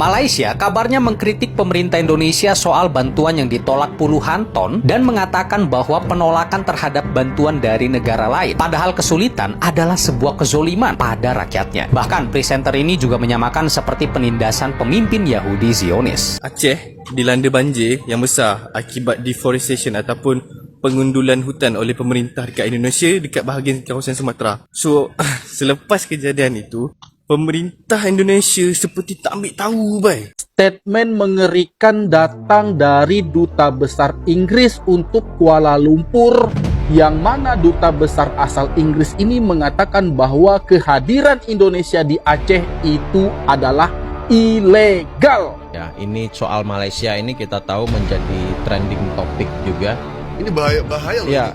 Malaysia kabarnya mengkritik pemerintah Indonesia soal bantuan yang ditolak puluhan ton dan mengatakan bahwa penolakan terhadap bantuan dari negara lain padahal kesulitan adalah sebuah kezoliman pada rakyatnya. Bahkan presenter ini juga menyamakan seperti penindasan pemimpin Yahudi Zionis. Aceh dilanda banjir yang besar akibat deforestation ataupun pengundulan hutan oleh pemerintah dekat Indonesia dekat bahagian kawasan Sumatera. So, selepas kejadian itu, pemerintah Indonesia seperti tak ambil tahu, bai. Statement mengerikan datang dari Duta Besar Inggris untuk Kuala Lumpur, yang mana Duta Besar asal Inggris ini mengatakan bahwa kehadiran Indonesia di Aceh itu adalah ilegal. Ya, ini soal Malaysia ini kita tahu menjadi trending topik juga. Ini bahaya loh. Ya,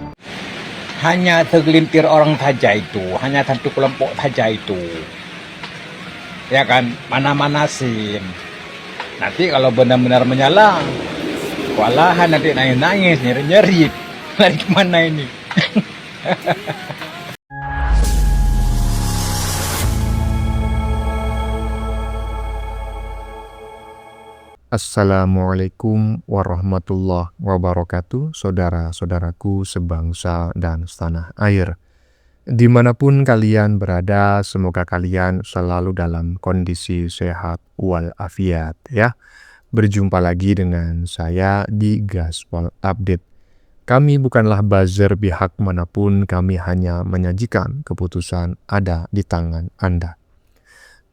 hanya segelintir orang saja itu, hanya satu kelompok saja itu. Ya kan, mana-manasin. Nanti kalau benar-benar menyala, walahan nanti nangis-nangis, nyerit-nyerit. Lari kemana ini? Assalamualaikum warahmatullahi wabarakatuh, saudara-saudaraku sebangsa dan setanah air. Dimanapun kalian berada, semoga kalian selalu dalam kondisi sehat walafiat ya. Berjumpa lagi dengan saya di Gaspol Update. Kami bukanlah buzzer pihak manapun, kami hanya menyajikan keputusan ada di tangan Anda.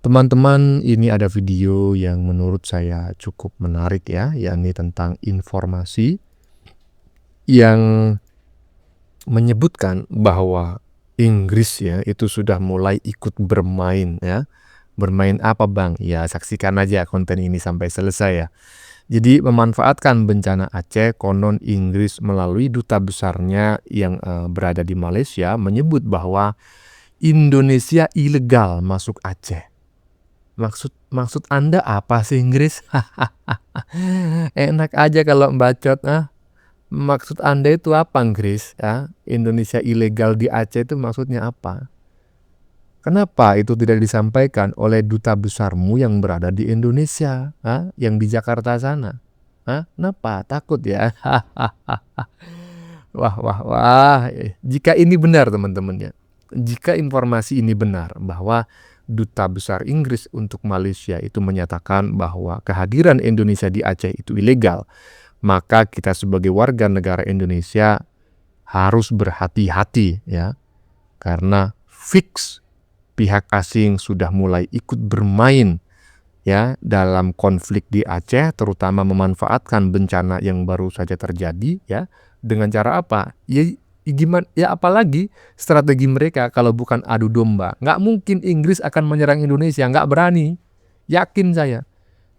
Teman-teman, ini ada video yang menurut saya cukup menarik ya, yakni tentang informasi yang menyebutkan bahwa Inggris ya itu sudah mulai ikut bermain ya. Bermain apa bang? Ya saksikan aja konten ini sampai selesai ya. Jadi memanfaatkan bencana Aceh, konon Inggris melalui duta besarnya yang berada di Malaysia menyebut bahwa Indonesia ilegal masuk Aceh. Maksud Anda apa sih Inggris? Enak aja kalau bacot. Maksud Anda itu apa Inggris? Ya? Indonesia ilegal di Aceh itu maksudnya apa? Kenapa itu tidak disampaikan oleh duta besarmu yang berada di Indonesia? Yang di Jakarta sana? Kenapa? Takut ya? Wah. Jika ini benar teman-teman ya. Jika informasi ini benar bahwa Duta Besar Inggris untuk Malaysia itu menyatakan bahwa kehadiran Indonesia di Aceh itu ilegal, maka kita sebagai warga negara Indonesia harus berhati-hati ya, karena fix pihak asing sudah mulai ikut bermain ya dalam konflik di Aceh, terutama memanfaatkan bencana yang baru saja terjadi ya. Dengan cara apa? Gimana ya, apalagi strategi mereka kalau bukan adu domba. Nggak mungkin Inggris akan menyerang Indonesia, nggak berani, yakin saya.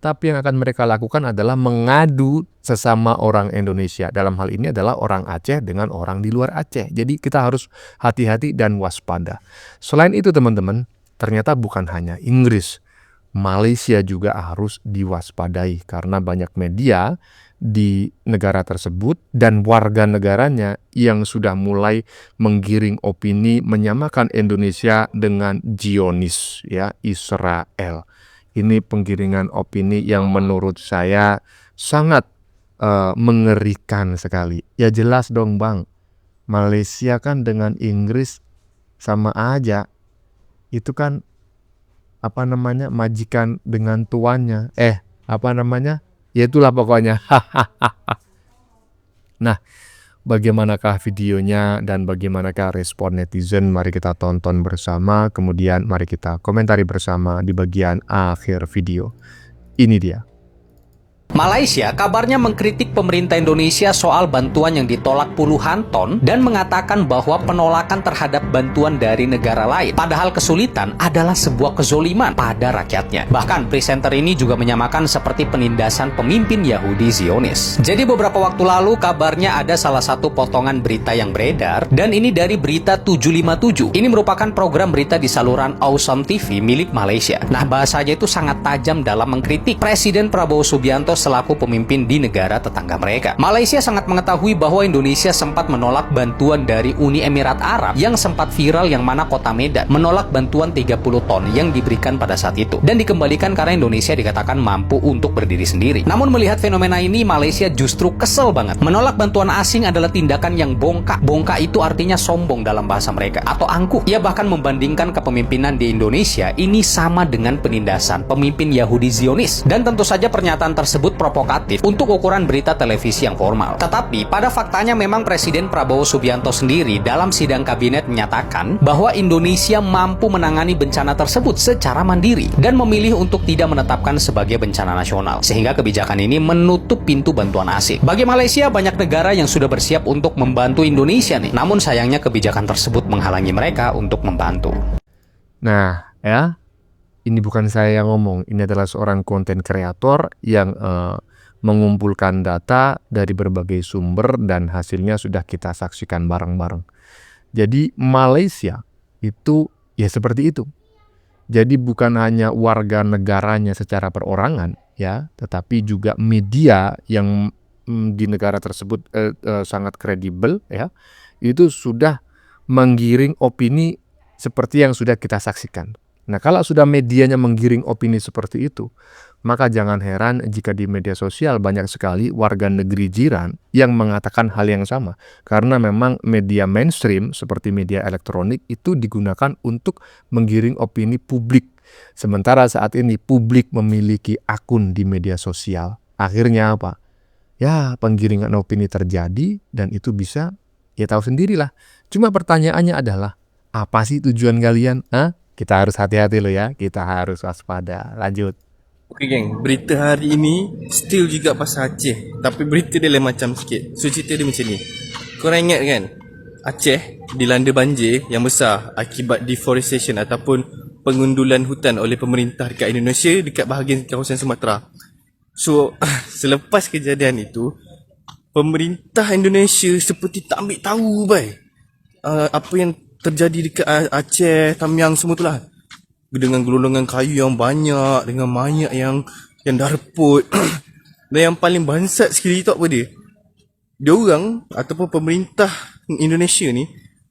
Tapi yang akan mereka lakukan adalah mengadu sesama orang Indonesia. Dalam hal ini adalah orang Aceh dengan orang di luar Aceh. Jadi kita harus hati-hati dan waspada. Selain itu teman-teman, ternyata bukan hanya Inggris, Malaysia juga harus diwaspadai karena banyak media di negara tersebut dan warga negaranya yang sudah mulai menggiring opini menyamakan Indonesia dengan Zionis ya, Israel. Ini penggiringan opini yang menurut saya sangat mengerikan sekali. Ya jelas dong bang, Malaysia kan dengan Inggris sama aja. Itu kan majikan dengan tuannya. Ya itulah pokoknya. Nah, bagaimanakah videonya dan bagaimanakah respon netizen? Mari kita tonton bersama, kemudian mari kita komentari bersama di bagian akhir video. Ini dia. Malaysia kabarnya mengkritik pemerintah Indonesia soal bantuan yang ditolak puluhan ton dan mengatakan bahwa penolakan terhadap bantuan dari negara lain padahal kesulitan adalah sebuah kezoliman pada rakyatnya. Bahkan presenter ini juga menyamakan seperti penindasan pemimpin Yahudi Zionis. Jadi beberapa waktu lalu kabarnya ada salah satu potongan berita yang beredar dan ini dari Berita 757. Ini merupakan program berita di saluran Awesome TV milik Malaysia. Nah bahasanya itu sangat tajam dalam mengkritik Presiden Prabowo Subianto selaku pemimpin di negara tetangga mereka. Malaysia sangat mengetahui bahwa Indonesia sempat menolak bantuan dari Uni Emirat Arab yang sempat viral, yang mana kota Medan menolak bantuan 30 ton yang diberikan pada saat itu dan dikembalikan karena Indonesia dikatakan mampu untuk berdiri sendiri. Namun melihat fenomena ini, Malaysia justru kesel banget. Menolak bantuan asing adalah tindakan yang bongkak. Bongkak itu artinya sombong dalam bahasa mereka, atau angkuh. Ia bahkan membandingkan kepemimpinan di Indonesia ini sama dengan penindasan pemimpin Yahudi Zionis. Dan tentu saja pernyataan tersebut provokatif untuk ukuran berita televisi yang formal. Tetapi pada faktanya memang Presiden Prabowo Subianto sendiri dalam sidang kabinet menyatakan bahwa Indonesia mampu menangani bencana tersebut secara mandiri dan memilih untuk tidak menetapkan sebagai bencana nasional, sehingga kebijakan ini menutup pintu bantuan asing. Bagi Malaysia, banyak negara yang sudah bersiap untuk membantu Indonesia nih, namun sayangnya kebijakan tersebut menghalangi mereka untuk membantu. Nah, ya, ini bukan saya yang ngomong, ini adalah seorang konten kreator yang mengumpulkan data dari berbagai sumber dan hasilnya sudah kita saksikan bareng-bareng. Jadi Malaysia itu ya seperti itu. Jadi bukan hanya warga negaranya secara perorangan ya, tetapi juga media yang di negara tersebut sangat kredibel ya, itu sudah menggiring opini seperti yang sudah kita saksikan. Nah, kalau sudah medianya menggiring opini seperti itu, maka jangan heran jika di media sosial banyak sekali warga negeri jiran yang mengatakan hal yang sama. Karena memang media mainstream seperti media elektronik itu digunakan untuk menggiring opini publik. Sementara saat ini publik memiliki akun di media sosial. Akhirnya apa? Ya, penggiringan opini terjadi dan itu bisa, ya tahu sendirilah. Cuma pertanyaannya adalah, apa sih tujuan kalian? Kita harus hati-hati loh ya, kita harus waspada. Lanjut. Okey geng, berita hari ini still juga pasal Aceh, tapi berita dia lain macam sikit. So cerita dia macam ni. Korang ingat kan, Aceh dilanda banjir yang besar akibat deforestation ataupun pengundulan hutan oleh pemerintah dekat Indonesia, dekat bahagian kawasan Sumatera. So selepas kejadian itu, pemerintah Indonesia seperti tak ambil tahu apa yang terjadi dekat Aceh, Tamiang semua tu lah. Dengan gelondongan kayu yang banyak, dengan mayat yang dah reput. Dan yang paling bansat sekali tu apa dia? Dia orang ataupun pemerintah Indonesia ni,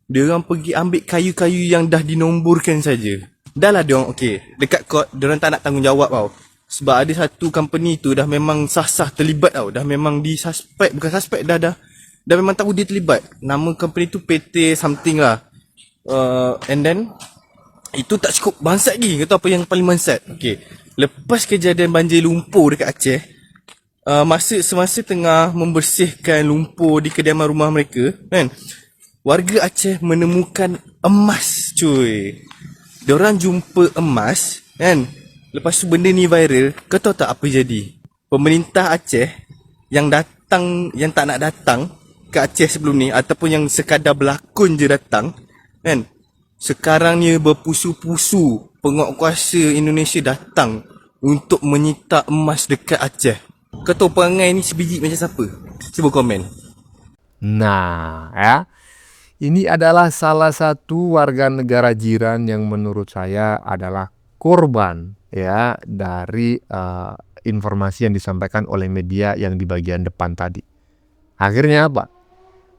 dia orang pergi ambil kayu-kayu yang dah dinomborkan saja. Dah lah dia orang okey, dekat court dia orang tak nak tanggungjawab tau. Sebab ada satu company tu dah memang sah-sah terlibat tau, dah memang disuspek, bukan suspek, dah memang tahu dia terlibat. Nama company tu PT something lah. And then itu tak cukup bansat lagi. Kata apa yang paling bansat? Okay, lepas kejadian banjir lumpur dekat Aceh, semasa tengah membersihkan lumpur di kediaman rumah mereka kan, warga Aceh menemukan emas cuy. Diorang jumpa emas kan. Lepas tu benda ni viral. Kau tahu tak apa jadi? Pemerintah Aceh yang tak nak datang ke Aceh sebelum ni, ataupun yang sekadar berlakon je datang kan, sekarang ni berpusu-pusu penguatkuasa Indonesia datang untuk menyita emas dekat Aceh. Kau tahu perangai ni sebiji macam siapa? Cuba komen. Nah, ya. Ini adalah salah satu warga negara jiran yang menurut saya adalah korban ya dari informasi yang disampaikan oleh media yang di bagian depan tadi. Akhirnya apa?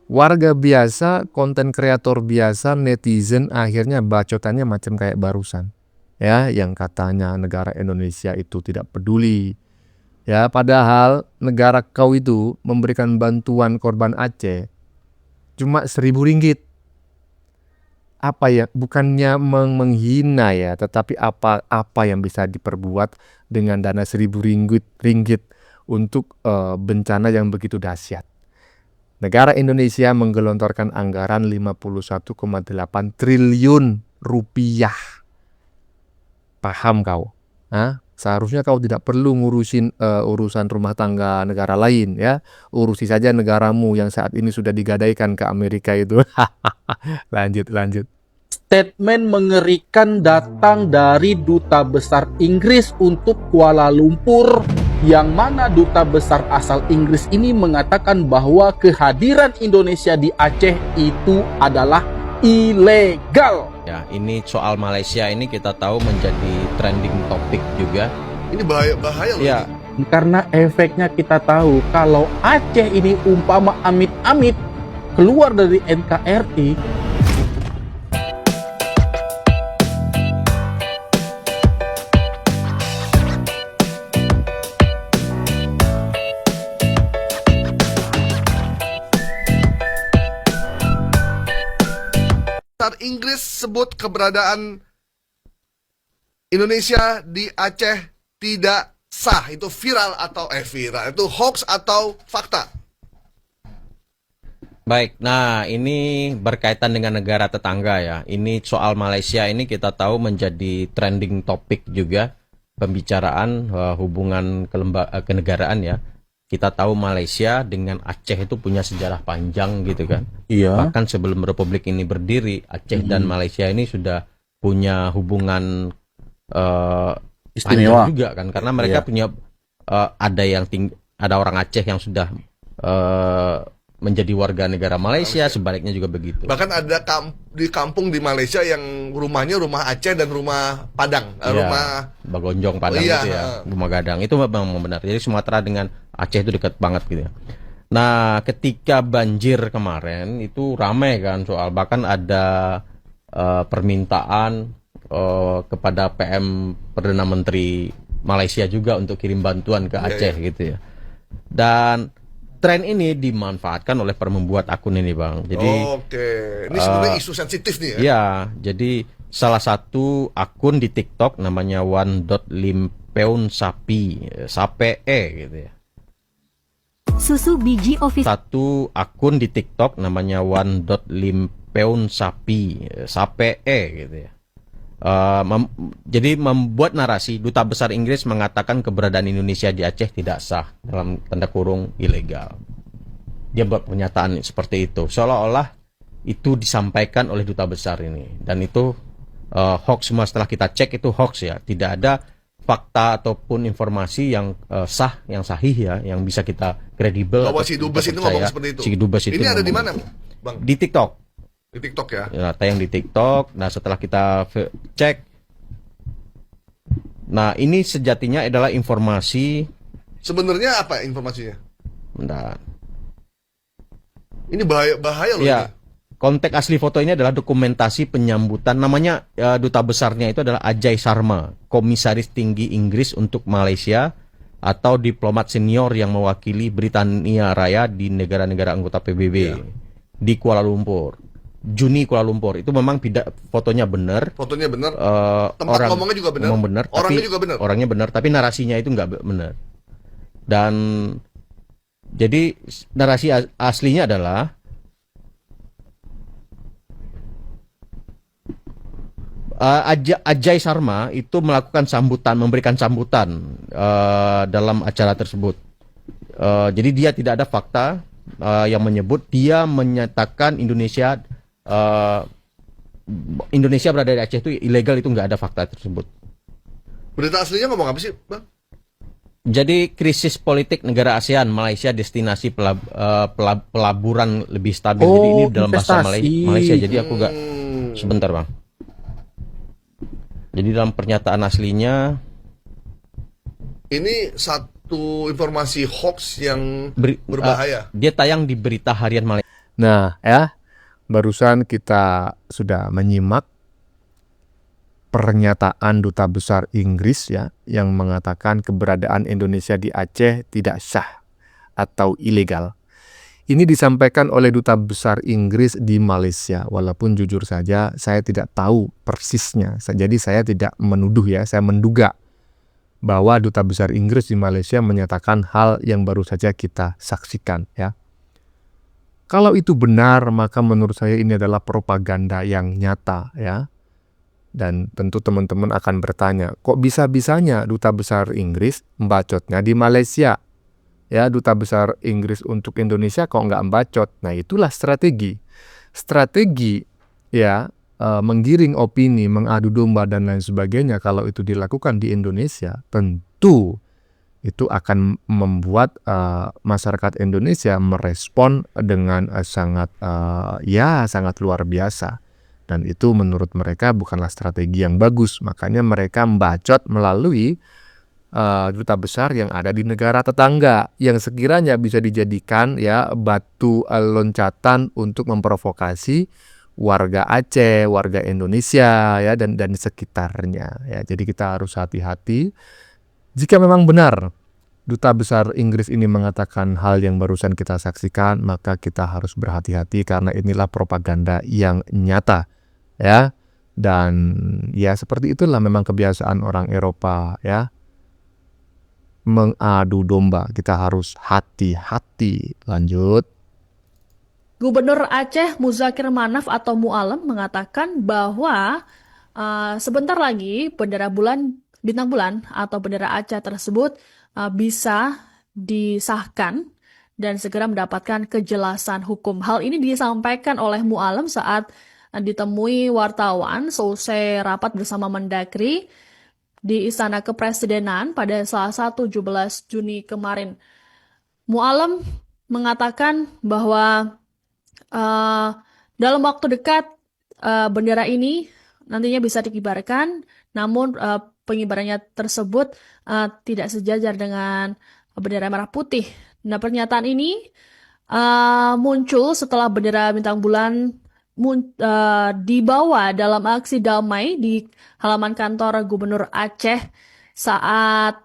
Warga biasa, konten kreator biasa, netizen akhirnya bacotannya macam kayak barusan. Ya, yang katanya negara Indonesia itu tidak peduli. Ya, padahal negara kau itu memberikan bantuan korban Aceh cuma RM1.000. Apa ya, bukannya menghina ya, tetapi apa yang bisa diperbuat dengan dana RM1.000 untuk bencana yang begitu dahsyat. Negara Indonesia menggelontorkan anggaran 51,8 triliun rupiah. Paham kau? Seharusnya kau tidak perlu ngurusin urusan rumah tangga negara lain ya. Urusi saja negaramu yang saat ini sudah digadaikan ke Amerika itu. Lanjut. Statement mengerikan datang dari Duta Besar Inggris untuk Kuala Lumpur, yang mana Duta Besar asal Inggris ini mengatakan bahwa kehadiran Indonesia di Aceh itu adalah ilegal. Ya, ini soal Malaysia ini kita tahu menjadi trending topik juga. Ini bahaya loh. Ya, Karena efeknya kita tahu kalau Aceh ini umpama amit-amit keluar dari NKRI, Besar Inggris sebut keberadaan Indonesia di Aceh tidak sah. Itu viral atau viral, itu hoax atau fakta? Baik, nah ini berkaitan dengan negara tetangga ya. Ini soal Malaysia ini kita tahu menjadi trending topik juga pembicaraan hubungan kenegaraan ya. Kita tahu Malaysia dengan Aceh itu punya sejarah panjang gitu kan. iya, Bahkan sebelum Republik ini berdiri, Aceh dan Malaysia ini sudah punya hubungan istimewa panjang juga kan, karena mereka punya ada orang Aceh yang sudah menjadi warga negara Malaysia, sebaliknya juga begitu. Bahkan ada di kampung di Malaysia yang rumahnya rumah Aceh dan rumah Padang, Iya, rumah Bagonjong Padang Iya, itu ya, rumah Gadang itu memang benar. Jadi Sumatera dengan Aceh itu dekat banget gitu ya. Nah, ketika banjir kemarin itu ramai kan soal, bahkan ada permintaan kepada PM Perdana Menteri Malaysia juga untuk kirim bantuan ke Aceh gitu ya. Dan tren ini dimanfaatkan oleh pembuat akun ini, Bang. Jadi Oke, ini sebenarnya isu sensitif nih ya. ya, jadi salah satu akun di TikTok namanya one.limpeun sapi, sape gitu ya. Susu biji official. Satu akun di TikTok namanya one.limpeun sapi, sape gitu ya. Jadi membuat narasi Duta Besar Inggris mengatakan keberadaan Indonesia di Aceh tidak sah, dalam tanda kurung ilegal. Dia buat pernyataan seperti itu, seolah-olah itu disampaikan oleh Duta Besar ini, dan itu hoax semua. Setelah kita cek itu hoax ya, tidak ada fakta ataupun informasi yang sah, yang sahih ya, yang bisa kita kredibel. Bahwa si Dubes itu ngomong seperti itu. Si Dubes itu Ini ada di ngomong. mana, Bang? Di TikTok. Di TikTok ya. Ya, tayang di TikTok. Nah, setelah kita cek, nah ini sejatinya adalah informasi. Sebenarnya apa informasinya? Bentar. Ini bahaya loh Ya, ini. konteks asli foto ini adalah dokumentasi penyambutan. Namanya duta besarnya itu adalah Ajay Sharma, Komisaris Tinggi Inggris untuk Malaysia atau diplomat senior yang mewakili Britania Raya di negara-negara anggota PBB di Kuala Lumpur. Juni Kuala Lumpur. Itu memang fotonya benar. Fotonya benar. Tempat Orang ngomongnya juga benar. ngomong benar, Orangnya tapi juga benar. Orangnya benar, tapi narasinya itu nggak benar. Dan jadi narasi aslinya adalah Ajay Sharma itu melakukan sambutan, memberikan sambutan dalam acara tersebut. Jadi dia tidak ada fakta yang menyebut, dia menyatakan Indonesia berada di Aceh itu ilegal, itu nggak ada fakta tersebut. Berita aslinya ngomong apa sih, Bang? Jadi krisis politik negara ASEAN, Malaysia destinasi pelaburan lebih stabil. Jadi ini dalam bahasa investasi. Malaysia. Jadi aku nggak, sebentar Bang. Jadi dalam pernyataan aslinya Ini satu informasi hoax yang berbahaya. dia tayang di berita harian Malaysia. Nah, ya, barusan kita sudah menyimak pernyataan Duta Besar Inggris ya, yang mengatakan keberadaan Indonesia di Aceh tidak sah atau ilegal. Ini disampaikan oleh Duta Besar Inggris di Malaysia, walaupun jujur saja saya tidak tahu persisnya. Jadi saya tidak menuduh ya, saya menduga bahwa Duta Besar Inggris di Malaysia menyatakan hal yang baru saja kita saksikan ya. Kalau itu benar, maka menurut saya ini adalah propaganda yang nyata ya. Dan tentu teman-teman akan bertanya, kok bisa-bisanya Duta Besar Inggris membacotnya di Malaysia? Ya, Duta Besar Inggris untuk Indonesia kok nggak membacot? Nah, itulah strategi. Strategi ya, menggiring opini, mengadu domba dan lain sebagainya. Kalau itu dilakukan di Indonesia, tentu itu akan membuat masyarakat Indonesia merespon dengan sangat luar biasa. Dan itu menurut mereka bukanlah strategi yang bagus. Makanya mereka membacot melalui duta besar yang ada di negara tetangga yang sekiranya bisa dijadikan ya batu loncatan untuk memprovokasi warga Aceh, warga Indonesia ya dan sekitarnya ya. Jadi kita harus hati-hati. Jika memang benar duta besar Inggris ini mengatakan hal yang barusan kita saksikan, maka kita harus berhati-hati karena inilah propaganda yang nyata ya. Dan ya seperti itulah memang kebiasaan orang Eropa ya. Mengadu domba, kita harus hati-hati. Lanjut. Gubernur Aceh Muzakir Manaf atau Mu'alem mengatakan bahwa sebentar lagi bendera bintang bulan atau bendera Aceh tersebut bisa disahkan dan segera mendapatkan kejelasan hukum. Hal ini disampaikan oleh Mu'alem saat ditemui wartawan selesai rapat bersama Mendagri di Istana Kepresidenan pada Selasa 17 Juni kemarin. Mu'alem mengatakan bahwa dalam waktu dekat bendera ini nantinya bisa dikibarkan, namun pengibarannya tersebut tidak sejajar dengan bendera merah putih. Nah, pernyataan ini muncul setelah bendera bintang bulan dibawa dalam aksi damai di halaman kantor Gubernur Aceh saat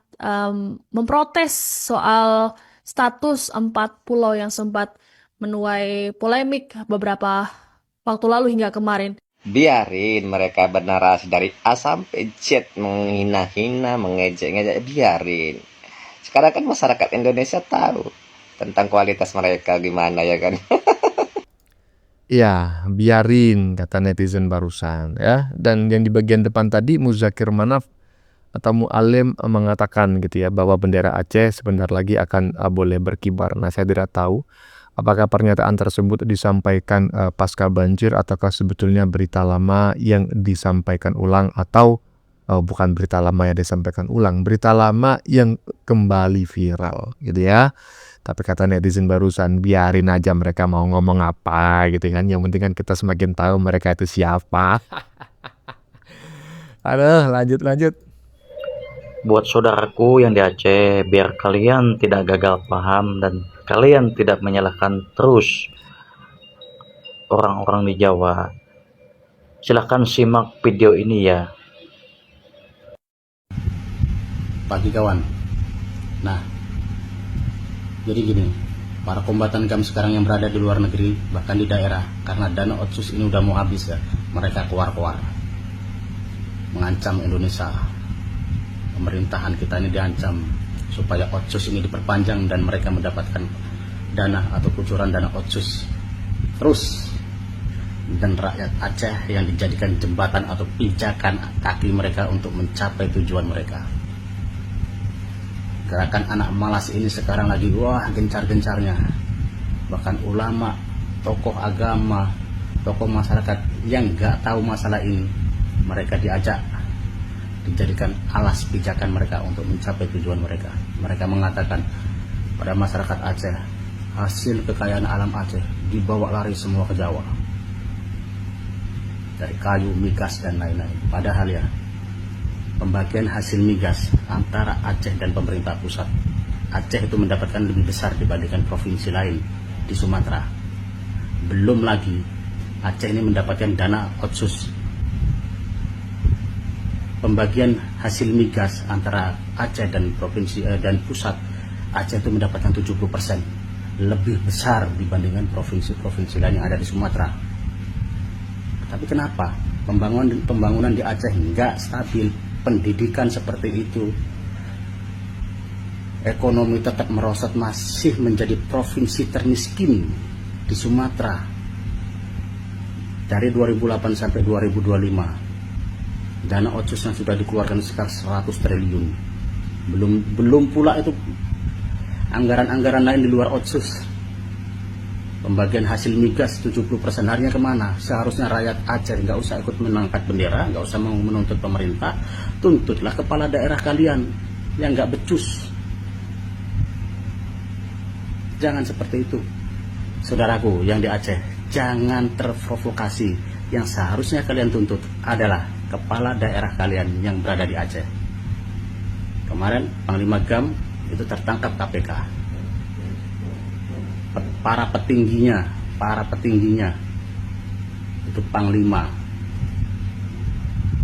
memprotes soal status 4 pulau yang sempat menuai polemik beberapa waktu lalu hingga kemarin. Biarin mereka bernarasi dari A sampai Z, menghina-hina, mengejek-ngejek, biarin. Sekarang kan masyarakat Indonesia tahu tentang kualitas mereka gimana ya kan. Ya, biarin, kata netizen barusan ya. Dan yang di bagian depan tadi Muzakir Manaf atau Mu'alem mengatakan gitu ya bahwa bendera Aceh sebentar lagi akan boleh berkibar. Nah, saya tidak tahu apakah pernyataan tersebut disampaikan pasca banjir ataukah sebetulnya berita lama yang disampaikan ulang atau bukan berita lama yang disampaikan ulang, berita lama yang kembali viral gitu ya. Tapi kata netizen barusan, biarin aja mereka mau ngomong apa gitu kan. Yang penting kan kita semakin tahu mereka itu siapa. Aduh, lanjut. Buat saudaraku yang di Aceh, biar kalian tidak gagal paham dan kalian tidak menyalahkan terus orang-orang di Jawa, silahkan simak video ini ya. Pagi kawan. Nah, jadi gini, para kombatan kami sekarang yang berada di luar negeri, bahkan di daerah, karena dana otsus ini udah mau habis ya, mereka keluar-keluar mengancam Indonesia. Pemerintahan kita ini diancam supaya otsus ini diperpanjang dan mereka mendapatkan dana atau kucuran dana otsus terus, dan rakyat Aceh yang dijadikan jembatan atau pijakan kaki mereka untuk mencapai tujuan mereka. Gerakan anak malas ini sekarang lagi gencar-gencarnya. Bahkan ulama, tokoh agama, tokoh masyarakat yang gak tahu masalah ini, mereka diajak, dijadikan alas pijakan mereka untuk mencapai tujuan mereka. Mereka mengatakan pada masyarakat Aceh, hasil kekayaan alam Aceh dibawa lari semua ke Jawa, dari kayu, migas dan lain-lain. Padahal ya, pembagian hasil migas antara Aceh dan pemerintah pusat, Aceh itu mendapatkan lebih besar dibandingkan provinsi lain di Sumatera. Belum lagi Aceh ini mendapatkan dana otsus. Pembagian hasil migas antara Aceh dan provinsi dan pusat, Aceh itu mendapatkan 70%, lebih besar dibandingkan provinsi-provinsi lain yang ada di Sumatera. Tapi kenapa pembangunan di Aceh nggak stabil? Pendidikan seperti itu, ekonomi tetap merosot, masih menjadi provinsi termiskin di Sumatera dari 2008 sampai 2025. Dana otsus yang sudah dikeluarkan sekitar 100 triliun. Belum pula itu anggaran-anggaran lain di luar otsus. Pembagian hasil migas 70% harinya kemana? Seharusnya rakyat Aceh nggak usah ikut mengangkat bendera, nggak usah menuntut pemerintah, tuntutlah kepala daerah kalian yang nggak becus. Jangan seperti itu, saudaraku yang di Aceh, jangan terprovokasi. Yang seharusnya kalian tuntut adalah kepala daerah kalian yang berada di Aceh. Kemarin Panglima GAM itu tertangkap KPK. Para petingginya itu Panglima.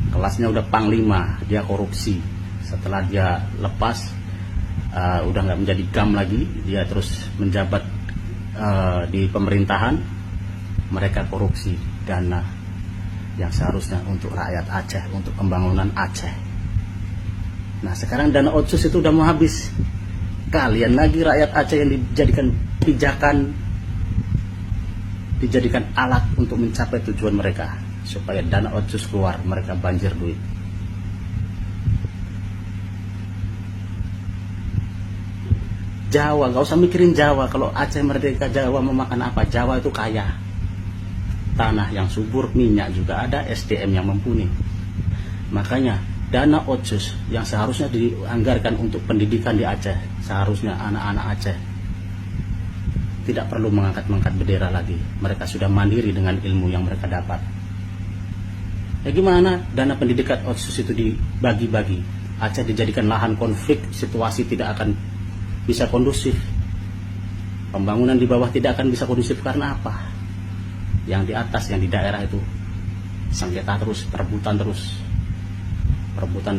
Kelasnya udah Panglima, dia korupsi. Setelah dia lepas, udah nggak menjadi GAM lagi, dia terus menjabat di pemerintahan. Mereka korupsi dana yang seharusnya untuk rakyat Aceh, untuk pembangunan Aceh. Nah sekarang dana otsus itu udah mau habis. Kalian lagi rakyat Aceh yang dijadikan pijakan, dijadikan alat untuk mencapai tujuan mereka, supaya dana otsus keluar, mereka banjir duit. Jawa, gak usah mikirin Jawa. Kalau Aceh merdeka, Jawa mau makan apa? Jawa itu kaya, tanah yang subur, minyak juga ada, SDM yang mumpuni. Makanya dana otsus yang seharusnya dianggarkan untuk pendidikan di Aceh, seharusnya anak-anak Aceh tidak perlu mengangkat-angkat bendera lagi. Mereka sudah mandiri dengan ilmu yang mereka dapat. Ya gimana dana pendidikan otsus itu dibagi-bagi? Aceh dijadikan lahan konflik, situasi tidak akan bisa kondusif. Pembangunan di bawah tidak akan bisa kondusif karena apa? Yang di atas, yang di daerah itu sengketa terus, perebutan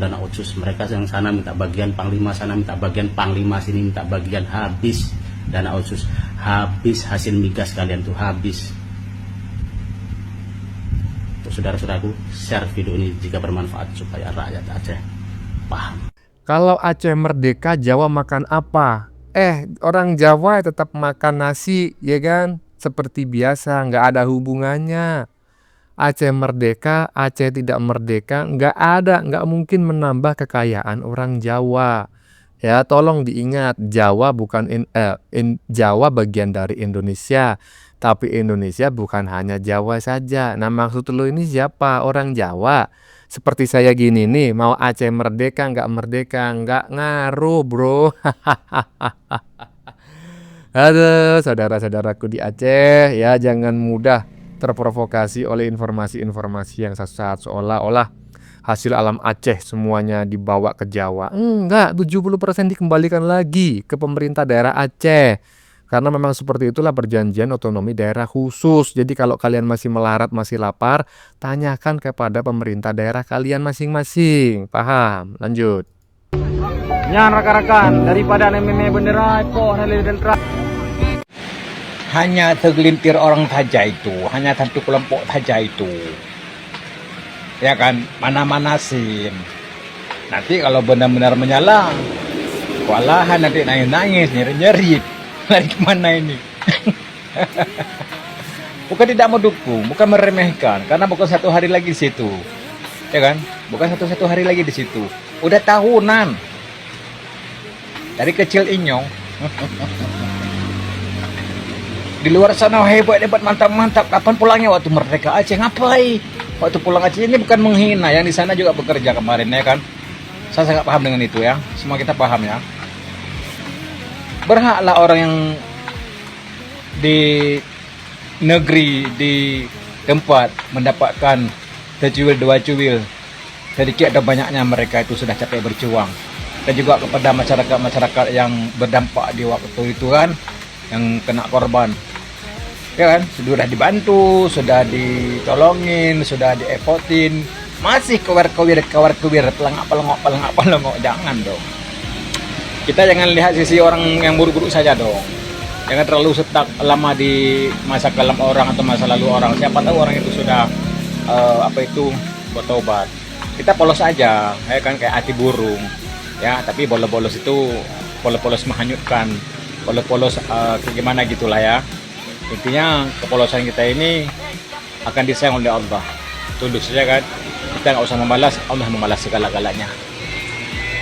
dana otsus. Mereka yang sana minta bagian Panglima, sana minta bagian Panglima, sini minta bagian. Habis dana otsus, habis hasil migas kalian tuh habis. Untuk saudara-saudaraku, share video ini jika bermanfaat supaya rakyat Aceh paham. Kalau Aceh merdeka, Jawa makan apa? Orang Jawa tetap makan nasi, ya kan? Seperti biasa, nggak ada hubungannya. Aceh merdeka, Aceh tidak merdeka, nggak mungkin menambah kekayaan orang Jawa. Ya, tolong diingat, Jawa bukan Jawa bagian dari Indonesia, tapi Indonesia bukan hanya Jawa saja. Nah, maksud lo ini siapa? Orang Jawa. Seperti saya gini nih, mau Aceh merdeka, nggak ngaruh, bro. Aduh, saudara-saudaraku di Aceh, ya jangan mudah terprovokasi oleh informasi-informasi yang sesat, seolah-olah hasil alam Aceh semuanya dibawa ke Jawa. Enggak, 70% dikembalikan lagi ke pemerintah daerah Aceh. Karena memang seperti itulah perjanjian otonomi daerah khusus. Jadi kalau kalian masih melarat, masih lapar, tanyakan kepada pemerintah daerah kalian masing-masing. Paham? Lanjut. Nyan rakan-rakan, daripada meme bendera dan hanya segelintir orang saja itu, hanya satu kelompok saja itu, ya kan, mana-manasin. Nanti kalau benar-benar menyala, walahan nanti nangis-nangis, nyerit-nyerit, lari kemana ini? Bukan tidak mendukung, bukan meremehkan, karena bukan satu hari lagi di situ, ya kan, bukan satu hari lagi di situ, udah tahunan, dari kecil inyong. Di luar sana hebat, mantap. Kapan pulangnya waktu merdeka Aceh? Ngapain? Waktu pulang Aceh ini bukan menghina, yang di sana juga bekerja kemarin, ya kan? Saya sangat paham dengan itu ya. Semua kita paham ya. Berhaklah orang yang di negeri, di tempat mendapatkan secuil dua cuil, sedikit atau banyaknya mereka itu sudah capek berjuang. Dan juga kepada masyarakat yang berdampak di waktu itu kan, yang kena korban, ya kan, sudah dibantu, sudah ditolongin, sudah diepotin, masih kewir-kewir, pelengok, jangan dong. Kita jangan lihat sisi orang yang buruk-buruk saja dong. Jangan terlalu stuck lama di masa kelam orang atau masa lalu orang. Siapa tahu orang itu sudah bertobat. Kita polos aja, ya kan, kayak hati burung. Ya, tapi bolos-bolos itu polos-polos menghanyutkan, polos-polos gimana gitulah ya. Intinya kepolosan kita ini akan disayang oleh Allah. Tunduk saja kan, kita nggak usah membalas, Allah membalas segala-galanya.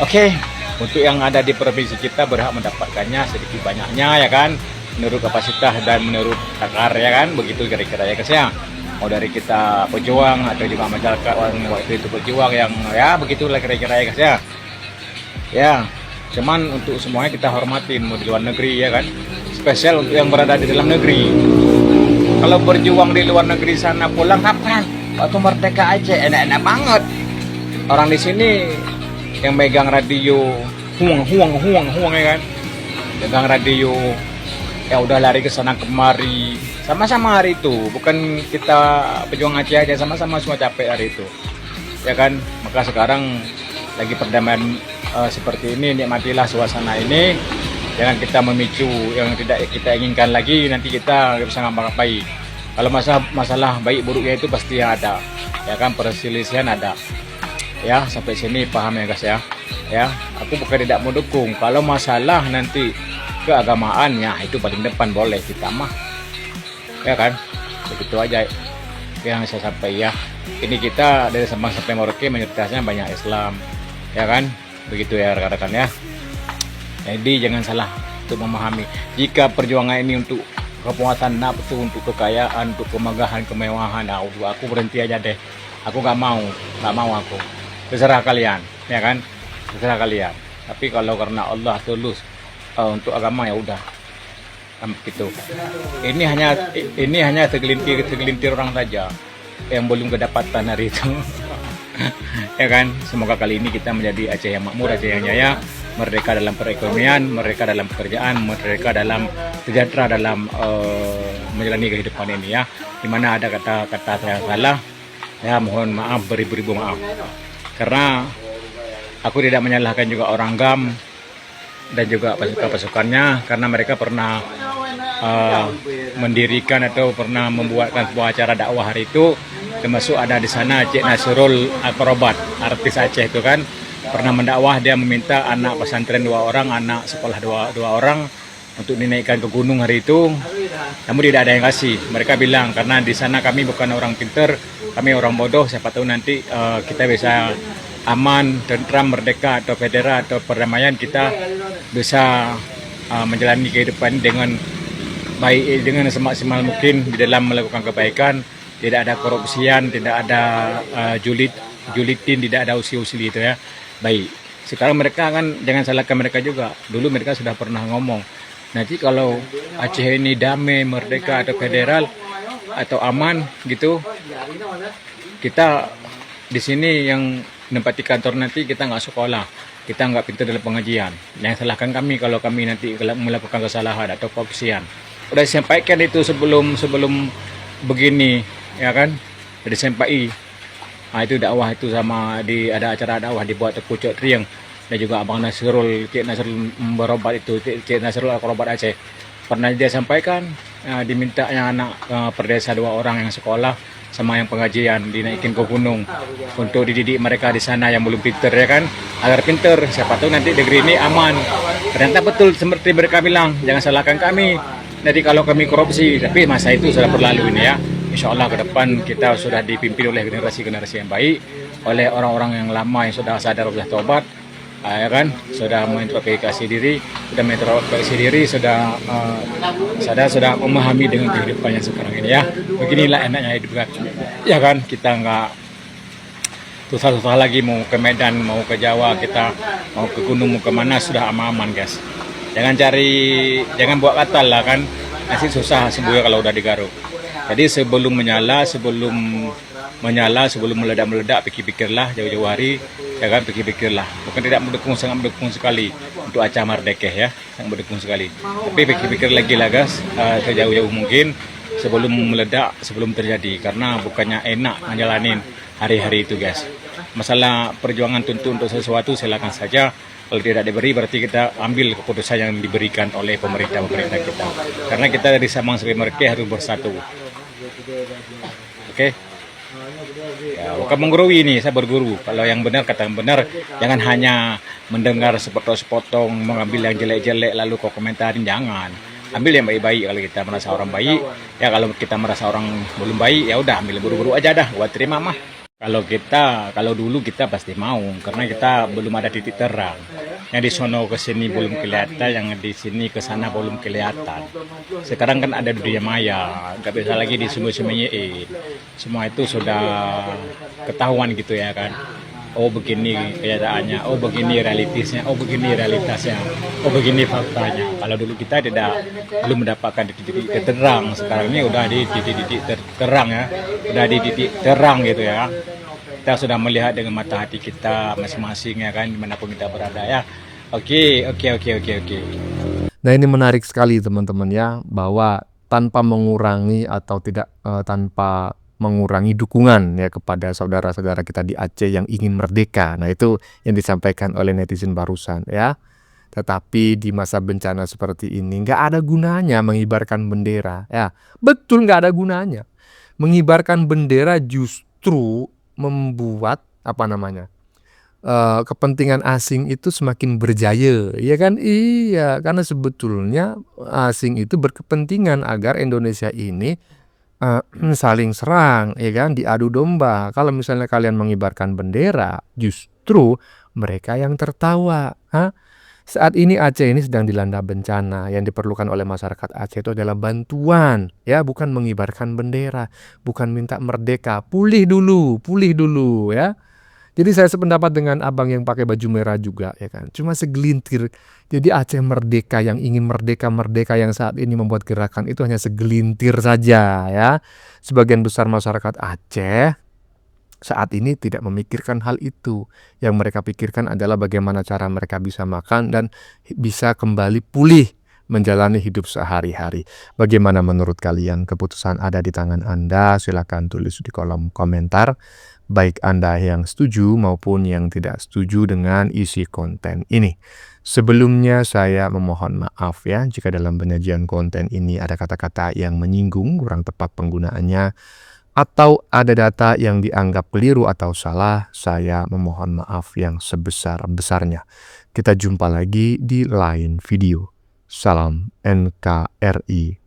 Oke, untuk yang ada di provinsi kita berhak mendapatkannya sedikit banyaknya, ya kan, menurut kapasitas dan menurut takar, ya kan, begitu kira-kira ya guys ya. Mau dari kita pejuang atau juga masyarakat orang waktu itu pejuang yang ya begitulah kira-kira ya guys ya. Ya, cuman untuk semuanya kita hormatin, mau di luar negeri ya kan, spesial untuk yang berada di dalam negeri. Kalau berjuang di luar negeri sana pulang kapan? Waktu merdeka aja, enak-enak banget. Orang di sini yang megang radio, huang ya kan, pegang radio, ya udah lari ke sana kemari, sama-sama hari itu, bukan kita pejuang Aceh aja, sama-sama semua capek hari itu, ya kan. Maka sekarang lagi perdamaian seperti ini, nikmatilah suasana ini, jangan kita memicu yang tidak kita inginkan lagi, nanti kita nggak bisa ngapa-ngapain. Kalau masalah baik buruknya itu pasti ada, ya kan, perselisihan ada. Ya, sampai sini paham ya guys ya. Ya, aku bukan tidak mendukung. Kalau masalah nanti keagamaannya itu paling depan boleh kita mah. Ya kan? Begitu aja yang saya sampaikan ya. Ini kita dari Sabang sampai Merauke mayoritasnya banyak Islam. Ya kan? Begitu ya rekan-rekan ya. Jadi jangan salah untuk memahami. Jika perjuangan ini untuk kepuasan nafsu, untuk kekayaan, untuk kemegahan, kemewahan, aku berhenti aja deh. Aku nggak mau aku. Terserah kalian, ya kan? Terserah kalian. Tapi kalau karena Allah tulus untuk agama ya udah, gitu. Ini hanya segelintir orang saja yang belum kedapatan hari itu. Ya kan? Semoga kali ini kita menjadi Aceh yang makmur, Aceh yang jaya, merdeka dalam perekonomian, merdeka dalam pekerjaan, merdeka dalam sejahtera dalam menjalani kehidupan ini ya. Dimana ada kata-kata saya salah, ya mohon maaf, beribu-ribu maaf. Karena aku tidak menyalahkan juga orang GAM dan juga pasukan-pasukannya, karena mereka pernah mendirikan atau pernah membuatkan sebuah acara dakwah hari itu, termasuk ada di sana Cik Nasrul Akrobat, artis Aceh itu kan, pernah mendakwah, dia meminta anak pesantren 2 orang, anak sekolah 2 orang untuk dinaikkan ke gunung hari itu, namun tidak ada yang kasih. Mereka bilang karena di sana kami bukan orang pinter, kami orang bodoh, siapa tahu nanti kita bisa aman, tentram, merdeka atau federal atau perdamaian, kita bisa menjalani kehidupan dengan baik, dengan semaksimal mungkin di dalam melakukan kebaikan, tidak ada korupsian, tidak ada julitin, tidak ada usil-usil itu ya. Baik, sekarang mereka kan jangan salahkan mereka juga, dulu mereka sudah pernah ngomong, nanti kalau Aceh ini damai, merdeka atau federal atau aman gitu, kita di sini yang menempati kantor nanti kita nggak sekolah, kita nggak pintar dalam pengajian. Jangan salahkan kami kalau kami nanti melakukan kesalahan atau korupsian. Udah disampaikan itu sebelum begini, ya kan? Udah disampaikan. Nah, itu dakwah itu sama ada acara dakwah dibuat Kucuk Triang dan juga Abang Nasrul, Cik Nasrul Berobat itu, Cik Nasrul Akrobat Aceh. Pernah dia sampaikan dimintanya anak perdesa 2 orang yang sekolah sama yang pengajian dinaikin ke gunung untuk dididik mereka di sana yang belum pinter, ya kan, agar pinter, siapa tahu nanti negeri ini aman. Ternyata betul seperti mereka bilang, jangan salahkan kami nanti kalau kami korupsi, tapi masa itu sudah berlalu ini ya. Insya Allah ke depan kita sudah dipimpin oleh generasi-generasi yang baik, oleh orang-orang yang lama yang sudah sadar, sudah tobat, ya kan, sudah mengintrospeksi diri, sudah sadar, sudah memahami dengan kehidupan yang sekarang ini ya. Beginilah enaknya hidup kan, ya kan, kita nggak susah-susah lagi mau ke Medan, mau ke Jawa, kita mau ke gunung, mau kemana, sudah aman-aman guys. Jangan buat katal lah kan, nanti susah sembuh kalau udah digaruk. Jadi sebelum menyala, sebelum meledak-meledak, pikir-pikirlah jauh-jauh hari, ya kan, pikir-pikirlah. Bukan tidak mendukung, sangat mendukung sekali untuk Aceh Merdeka ya, sangat mendukung sekali. Tapi pikir-pikir lagi lah guys, sejauh-jauh mungkin sebelum meledak, sebelum terjadi, karena bukannya enak menjalanin hari-hari itu guys. Masalah perjuangan tuntut untuk sesuatu silakan saja. Kalau tidak diberi berarti kita ambil keputusan yang diberikan oleh pemerintah kita. Karena kita dari Sabang sampai Merauke harus bersatu. Oke. Ya, bukan menggurui ini, saya berguru. Kalau yang benar kata yang benar, jangan hanya mendengar sepotong-sepotong, mengambil yang jelek-jelek lalu kau komentarin, jangan. Ambil yang baik-baik kalau kita merasa orang baik. Ya kalau kita merasa orang belum baik, ya udah ambil buru-buru aja dah, buat terima mah. Kalau dulu kita pasti mau, karena kita belum ada titik terang. Yang di sono ke sini belum kelihatan, yang di sini ke sana belum kelihatan. Sekarang kan ada dunia maya, nggak bisa lagi disembunyi-sembunyiin. Semua itu sudah ketahuan gitu ya kan. Oh begini kenyataannya, oh begini realitasnya, oh begini realitasnya, oh begini faktanya. Kalau dulu kita belum mendapatkan titik terang, sekarang ini udah di titik terang ya, udah di titik terang gitu ya. Kita sudah melihat dengan mata hati kita masing-masing ya kan, dimanapun kita berada ya. Oke. Nah, ini menarik sekali teman-teman ya, bahwa tanpa mengurangi atau tidak tanpa mengurangi dukungan ya kepada saudara-saudara kita di Aceh yang ingin merdeka. Nah, itu yang disampaikan oleh netizen barusan ya. Tetapi di masa bencana seperti ini nggak ada gunanya mengibarkan bendera ya. Betul, nggak ada gunanya. Mengibarkan bendera justru membuat kepentingan asing itu semakin berjaya, ya kan? Iya, karena sebetulnya asing itu berkepentingan agar Indonesia ini saling serang, ya kan? Diadu domba. Kalau misalnya kalian mengibarkan bendera, justru mereka yang tertawa. Saat ini Aceh ini sedang dilanda bencana. Yang diperlukan oleh masyarakat Aceh itu adalah bantuan, ya, bukan mengibarkan bendera, bukan minta merdeka. Pulih dulu, ya. Jadi saya sependapat dengan abang yang pakai baju merah juga, ya kan. Cuma segelintir. Jadi Aceh merdeka, yang ingin merdeka yang saat ini membuat gerakan itu hanya segelintir saja, ya. Sebagian besar masyarakat Aceh saat ini tidak memikirkan hal itu. Yang mereka pikirkan adalah bagaimana cara mereka bisa makan dan bisa kembali pulih menjalani hidup sehari-hari. Bagaimana menurut kalian? Keputusan ada di tangan Anda. Silakan tulis di kolom komentar. Baik Anda yang setuju maupun yang tidak setuju dengan isi konten ini. Sebelumnya saya memohon maaf ya jika dalam penyajian konten ini ada kata-kata yang menyinggung, kurang tepat penggunaannya, atau ada data yang dianggap keliru atau salah. Saya memohon maaf yang sebesar-besarnya. Kita jumpa lagi di lain video. Salam NKRI.